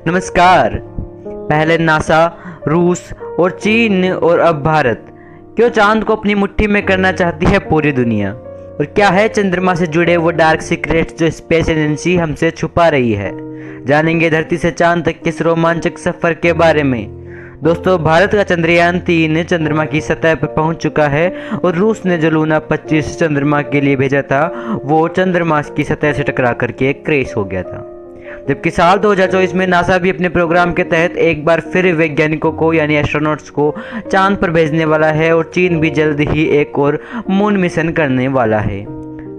नमस्कार। पहले नासा, रूस और चीन और अब भारत। क्यों चांद को अपनी मुट्ठी में करना चाहती है पूरी दुनिया? और क्या है चंद्रमा से जुड़े वो डार्क सीक्रेट्स जो स्पेस एजेंसी हमसे छुपा रही है? जानेंगे धरती से चांद तक के इस रोमांचक सफर के बारे में। दोस्तों, भारत का चंद्रयान 3 चंद्रमा की सतह पर पहुंच चुका है और रूस ने जो लूना 25 चंद्रमा के लिए भेजा था वो चंद्रमा की सतह से टकरा करके क्रैश हो गया था। जबकि साल 2024 में नासा भी अपने प्रोग्राम के तहत एक बार फिर वैज्ञानिकों को यानी एस्ट्रोनॉट्स को चांद पर भेजने वाला है और चीन भी जल्द ही एक और मून मिशन करने वाला है।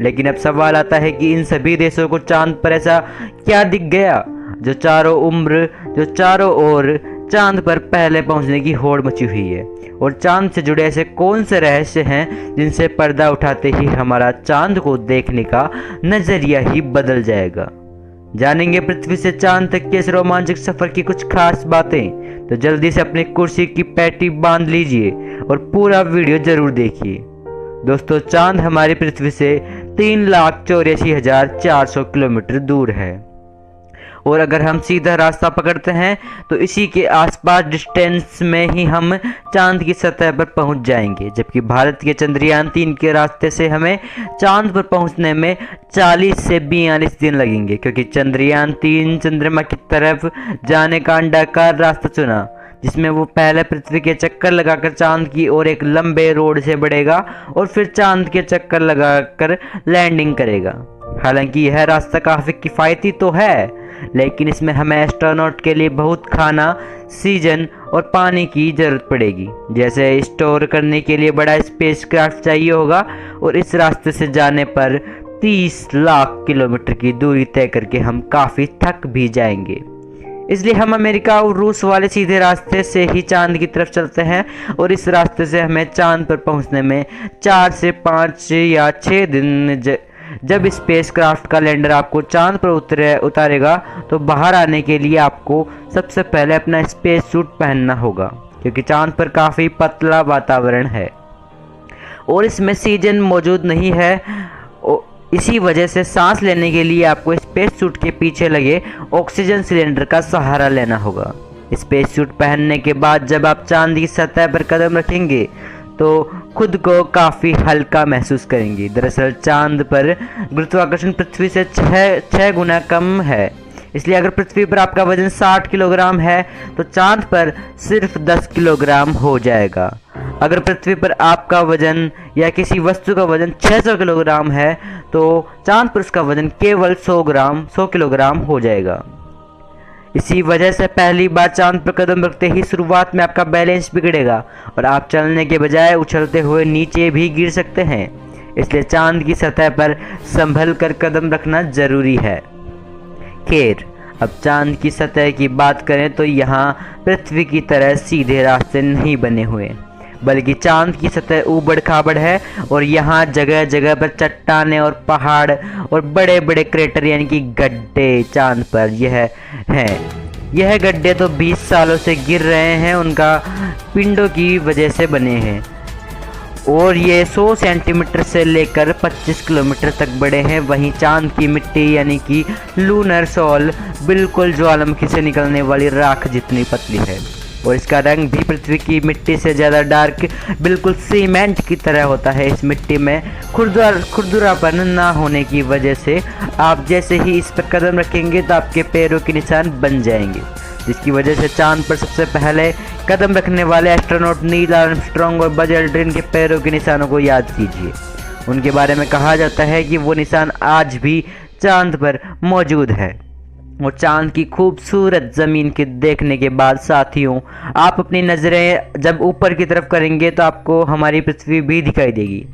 लेकिन अब सवाल आता है कि इन सभी देशों को चांद पर ऐसा क्या दिख गया जो चारों ओर चांद पर पहले पहुंचने की होड़ मची हुई है? और चांद से जुड़े ऐसे कौन से रहस्य हैं जिनसे पर्दा उठाते ही हमारा चांद को देखने का नजरिया ही बदल जाएगा? जानेंगे पृथ्वी से चांद तक के इस रोमांचक सफर की कुछ खास बातें। तो जल्दी से अपनी कुर्सी की पैटी बांध लीजिए और पूरा वीडियो जरूर देखिए। दोस्तों, चांद हमारी पृथ्वी से 3,84,400 किलोमीटर दूर है और अगर हम सीधा रास्ता पकड़ते हैं तो इसी के आसपास डिस्टेंस में ही हम चांद की सतह पर पहुंच जाएंगे। जबकि भारत के चंद्रयान 3 के रास्ते से हमें चांद पर पहुंचने में 40 से 42 दिन लगेंगे, क्योंकि चंद्रयान 3 चंद्रमा की तरफ जाने का अंडाकार रास्ता चुना, जिसमें वो पहले पृथ्वी के चक्कर लगाकर चांद की ओर एक लंबे रोड से बढ़ेगा और फिर चांद के चक्कर लगाकर लैंडिंग करेगा। हालांकि यह रास्ता काफ़ी किफ़ायती तो है, लेकिन इसमें हमें एस्ट्रोनॉट के लिए बहुत खाना, सीजन और पानी की ज़रूरत पड़ेगी। जैसे स्टोर करने के लिए बड़ा स्पेसक्राफ्ट चाहिए होगा और इस रास्ते से जाने पर 30 लाख किलोमीटर की दूरी तय करके हम काफ़ी थक भी जाएंगे। इसलिए हम अमेरिका और रूस वाले सीधे रास्ते से ही चांद की तरफ चलते हैं और इस रास्ते से हमें चांद पर पहुंचने में 4 से 5 या 6 दिन। जब स्पेसक्राफ्ट का लैंडर आपको चांद पर उतारेगा तो बाहर आने के लिए आपको सबसे पहले अपना स्पेस सूट पहनना होगा, क्योंकि चांद पर काफ़ी पतला वातावरण है और इसमें सीजन मौजूद नहीं है। इसी वजह से सांस लेने के लिए आपको स्पेस सूट के पीछे लगे ऑक्सीजन सिलेंडर का सहारा लेना होगा। स्पेस सूट पहनने के बाद जब आप चांद की सतह पर कदम रखेंगे तो खुद को काफ़ी हल्का महसूस करेंगे। दरअसल चांद पर गुरुत्वाकर्षण पृथ्वी से 6 गुना कम है, इसलिए अगर पृथ्वी पर आपका वजन 60 किलोग्राम है तो चांद पर सिर्फ 10 किलोग्राम हो जाएगा। अगर पृथ्वी पर आपका वजन या किसी वस्तु का वजन 600 किलोग्राम है तो चांद पर उसका वजन केवल 100 किलोग्राम हो जाएगा। इसी वजह से पहली बार चांद पर कदम रखते ही शुरुआत में आपका बैलेंस बिगड़ेगा और आप चलने के बजाय उछलते हुए नीचे भी गिर सकते हैं। इसलिए चांद की सतह पर संभल कर कदम रखना जरूरी है। खैर, अब चांद की सतह की बात करें तो यहाँ पृथ्वी की तरह सीधे रास्ते नहीं बने हुए, बल्कि चांद की सतह ऊबड़ खाबड़ है और यहाँ जगह जगह पर चट्टानें और पहाड़ और बड़े बड़े क्रेटर यानी कि गड्ढे चांद पर यह गड्ढे तो 20 सालों से गिर रहे हैं, उनका पिंडों की वजह से बने हैं और ये 100 सेंटीमीटर से लेकर 25 किलोमीटर तक बड़े हैं। वहीं चांद की मिट्टी यानी कि लूनर सॉल बिल्कुल ज्वालामुखी से निकलने वाली राख जितनी पतली है और इसका रंग भी पृथ्वी की मिट्टी से ज़्यादा डार्क, बिल्कुल सीमेंट की तरह होता है। इस मिट्टी में खुरदुरापन ना होने की वजह से आप जैसे ही इस पर कदम रखेंगे तो आपके पैरों के निशान बन जाएंगे, जिसकी वजह से चांद पर सबसे पहले कदम रखने वाले एस्ट्रोनॉट नील आर्मस्ट्रॉन्ग और बज एल्ड्रिन के पैरों के निशानों को याद कीजिए। उनके बारे में कहा जाता है कि वो निशान आज भी चांद पर मौजूद है। और चांद की खूबसूरत ज़मीन के देखने के बाद साथियों, आप अपनी नज़रें जब ऊपर की तरफ करेंगे तो आपको हमारी पृथ्वी भी दिखाई देगी।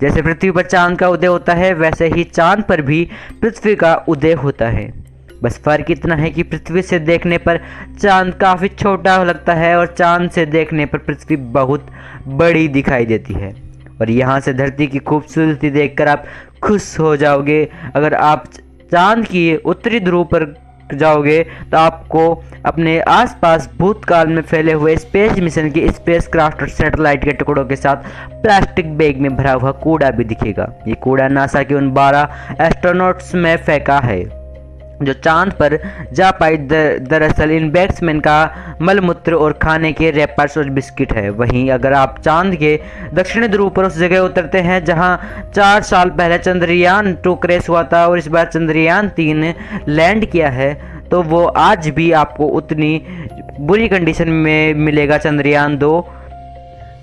जैसे पृथ्वी पर चांद का उदय होता है वैसे ही चांद पर भी पृथ्वी का उदय होता है। बस फ़र्क इतना है कि पृथ्वी से देखने पर चांद काफ़ी छोटा लगता है और चांद से देखने पर पृथ्वी बहुत बड़ी दिखाई देती है। और यहाँ से धरती की खूबसूरती देखकर आप खुश हो जाओगे। अगर आप चांद की उत्तरी ध्रुव पर जाओगे तो आपको अपने आसपास भूतकाल में फैले हुए स्पेस मिशन के स्पेसक्राफ्ट और सैटेलाइट के टुकड़ों के साथ प्लास्टिक बैग में भरा हुआ कूड़ा भी दिखेगा। ये कूड़ा नासा के उन 12 एस्ट्रोनॉट्स में फेंका है जो चांद पर जा पाई दरअसल इन बैट्समैन का मलमूत्र और खाने के रैपर्स और बिस्किट है। वहीं अगर आप चांद के दक्षिणी ध्रुव पर उस जगह उतरते हैं जहां 4 साल पहले चंद्रयान 2 क्रैश हुआ था और इस बार चंद्रयान 3 लैंड किया है, तो वो आज भी आपको उतनी बुरी कंडीशन में मिलेगा चंद्रयान 2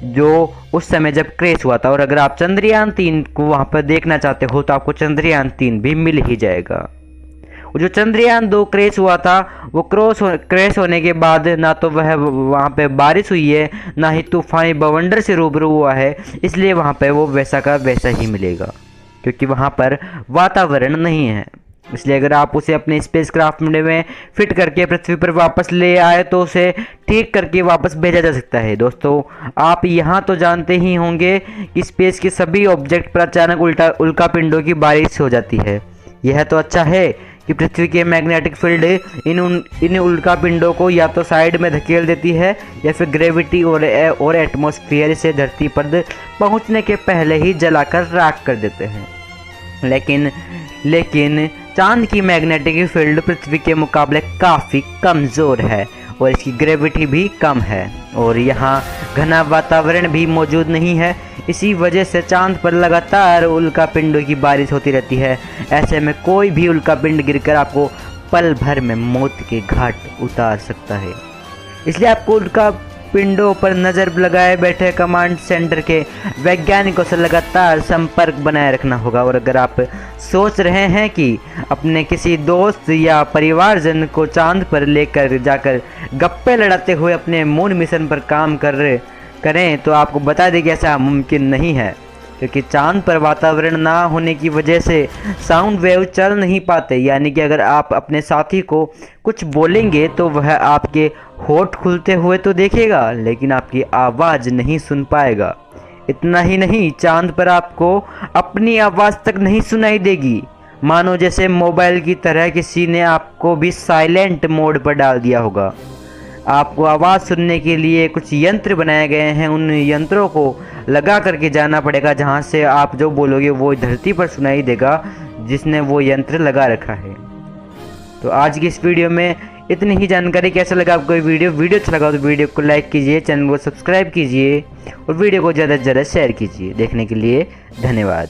जो उस समय जब क्रैश हुआ था। और अगर आप चंद्रयान 3 को वहां पर देखना चाहते हो तो आपको चंद्रयान 3 भी मिल ही जाएगा। जो चंद्रयान 2 क्रैश हुआ था वो क्रैश होने के बाद ना तो वह वहाँ पे बारिश हुई है, ना ही तूफानी बवंडर से रूबरू हुआ है, इसलिए वहाँ पे वो वैसा का वैसा ही मिलेगा क्योंकि वहाँ पर वातावरण नहीं है। इसलिए अगर आप उसे अपने स्पेसक्राफ्ट में फिट करके पृथ्वी पर वापस ले आए तो उसे ठीक करके वापस भेजा जा सकता है। दोस्तों, आप यहाँ तो जानते ही होंगे कि स्पेस के सभी ऑब्जेक्ट पर अचानक उल्का पिंडों की बारिश हो जाती है। यह तो अच्छा है कि पृथ्वी के मैग्नेटिक फील्ड इन उल्का पिंडों को या तो साइड में धकेल देती है या फिर ग्रेविटी और एटमॉस्फेयर से धरती पर पहुंचने के पहले ही जलाकर राख कर देते हैं। लेकिन चांद की मैग्नेटिक फील्ड पृथ्वी के मुकाबले काफ़ी कमज़ोर है और इसकी ग्रेविटी भी कम है और यहाँ घना वातावरण भी मौजूद नहीं है। इसी वजह से चांद पर लगातार उल्का पिंडों की बारिश होती रहती है। ऐसे में कोई भी उल्का पिंड गिरकर आपको पल भर में मौत के घाट उतार सकता है। इसलिए आपको उल्का पिंडों पर नज़र लगाए बैठे कमांड सेंटर के वैज्ञानिकों से लगातार संपर्क बनाए रखना होगा। और अगर आप सोच रहे हैं कि अपने किसी दोस्त या परिवारजन को चांद पर लेकर जाकर गप्पे लड़ाते हुए अपने मून मिशन पर काम करें तो आपको बता दें कि ऐसा मुमकिन नहीं है क्योंकि चांद पर वातावरण ना होने की वजह से साउंड वेव चल नहीं पाते। यानी कि अगर आप अपने साथी को कुछ बोलेंगे तो वह आपके होठ खुलते हुए तो देखेगा लेकिन आपकी आवाज़ नहीं सुन पाएगा। इतना ही नहीं, चांद पर आपको अपनी आवाज़ तक नहीं सुनाई देगी, मानो जैसे मोबाइल की तरह किसी ने आपको भी साइलेंट मोड पर डाल दिया होगा। आपको आवाज़ सुनने के लिए कुछ यंत्र बनाए गए हैं, उन यंत्रों को लगा करके जाना पड़ेगा जहां से आप जो बोलोगे वो धरती पर सुनाई देगा जिसने वो यंत्र लगा रखा है। तो आज की इस वीडियो में इतनी ही जानकारी। कैसा लगा आपको ये वीडियो अच्छा लगा तो वीडियो को लाइक कीजिए, चैनल को सब्सक्राइब कीजिए और वीडियो को ज़्यादा से ज़्यादा शेयर कीजिए। देखने के लिए धन्यवाद।